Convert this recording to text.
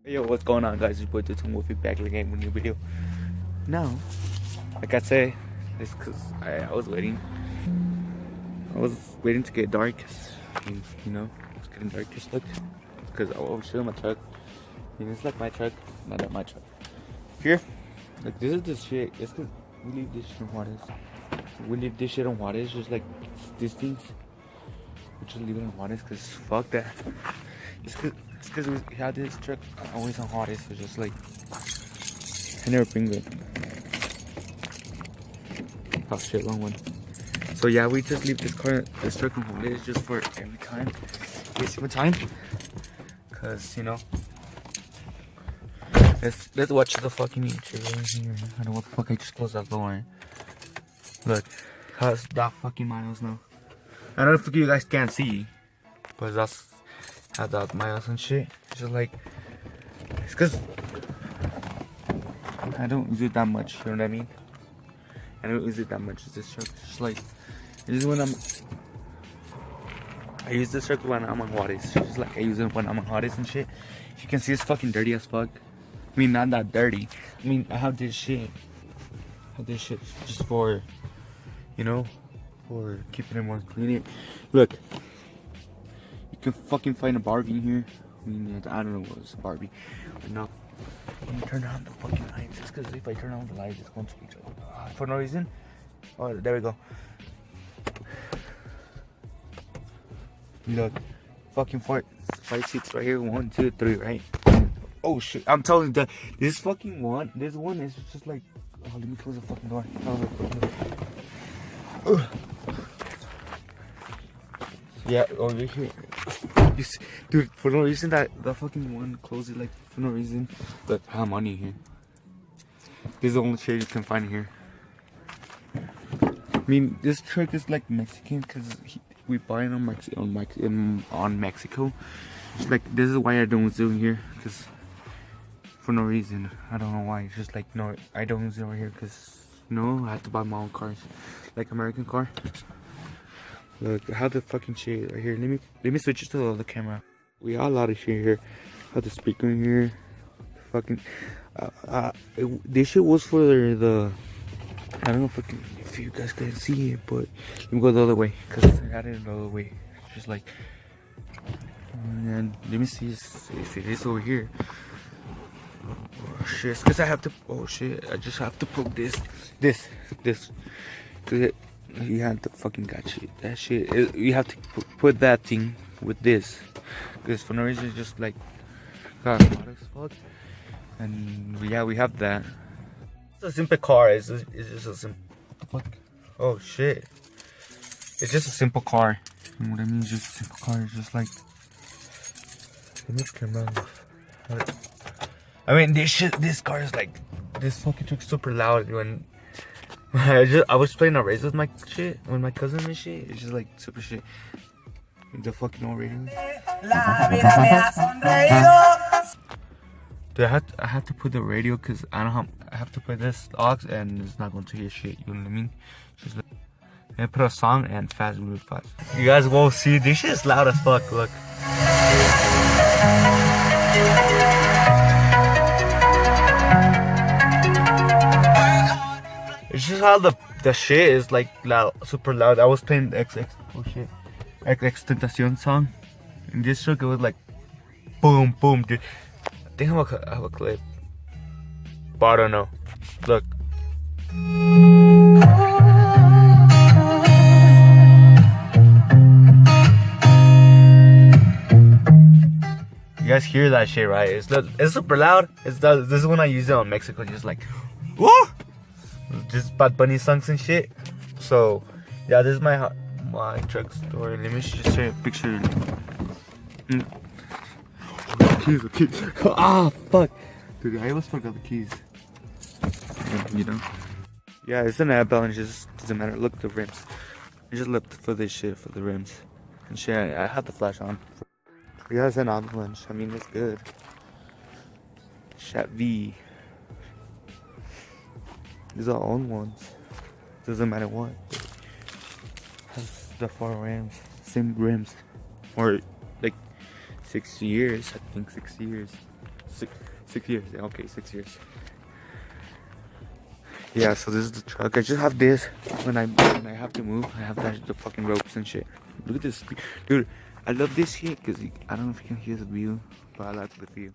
Yo, what's going on, guys? It's your boy Dude Wolfie back again with a new video. Now, like I say, it's because I was waiting. I was waiting to get dark. You know, it's getting dark as fuck. Because I was showing my truck. And it's like my truck, not that my truck. Here, like this is the shit. It's because we leave this shit on Juarez. We leave this shit on Juarez, just like these things. We just leave it on Juarez because fuck that. It's because we had this truck always on Juarez, so just like I never bring it. Oh shit, long one. So yeah, we just leave this truck on Juarez just for every time. Wasting my time. Cause you know, let's watch the fucking nature here. I don't know what the fuck I just closed that door. Look, how's that fucking miles now? I don't know if you guys can't see, but that's how that miles and shit. It's just like, it's cause I don't use it that much, you know what I mean? I don't use it that much. It's this truck. It's just like, this is when I use this truck when I'm on Juarez. It's just like I use it when I'm on Juarez and shit. If you can see, it's fucking dirty as fuck. I mean, not that dirty. I mean, I have this shit. Just for, you know, for keeping it more clean. Look, you can fucking find a Barbie in here. I mean, I don't know what it's a Barbie or not. Let me turn on the fucking lights. It's because if I turn on the lights, it's going to be for no reason. Oh, there we go. Look, fucking five seats right here. 1, 2, 3, right? Oh shit! I'm telling you that this one is just like. Oh, let me close the fucking door. Yeah, over here. Dude, for no reason that the fucking one closed it like for no reason. Look, I have money here. This is the only shit you can find here. I mean, this truck is like Mexican because we buy it on Mexico. It's like this is why I don't zoom here because for no reason. I don't know why. It's just like no, I don't zoom over here because no, I have to buy my own cars, like American car. Look, how the fucking shit right here. Let me switch it to the other camera. We got a lot of shit here. Have the speaker in here. Fucking, this shit was for the. I don't know if you guys can see it, but let me go the other way because I got it the other way. It's just like, and let me see if it is over here. Oh shit! It's because I have to. Oh shit! I just have to poke this. Cause you have to fucking got shit. That shit. You have to put that thing with this. Because for no reason, it's just like got hot as fuck. And yeah, we have that. It's a simple car. It's just a simple. What the fuck? Oh shit! It's just a simple car. You know what I mean? It's just a simple car. It's just like. Let me camera off. I mean, this car is like. This fucking truck's super loud when. I was playing a race with my shit, with my cousin and shit. It's just like super shit. The fucking old radio. Dude, I have to put the radio because I don't have. I have to put this aux and it's not going to hear shit. You know what I mean? Just like, I put a song and fast, really fast. You guys won't see. This shit is loud as fuck. Look. It's just how the shit is like loud, super loud. I was playing the XX Tentacion song. In this truck, it was like boom, boom, dude. I think I have a clip, but I don't know. Look. You guys hear that shit, right? It's super loud. This is when I use it on Mexico. Just like, whoa. Just Bad Bunny songs and shit. So yeah, this is my truck story. Let me just show you a picture. The keys. Ah, fuck, dude, I almost forgot the keys. You know. Yeah, it's an avalanche. It just doesn't matter. Look at the rims. I just looked for this shit for the rims and shit. I had the flash on. Yeah, it's an avalanche. I mean, it's good. Chat V. These are own ones. Doesn't matter what. Has the 4 rims, same rims, or like 6 years. I think 6 years. Six years. Yeah, okay, 6 years. Yeah, so this is the truck. I just have this when I have to move. I have the fucking ropes and shit. Look at this, dude. I love this shit because I don't know if you can hear the view, but I like the view.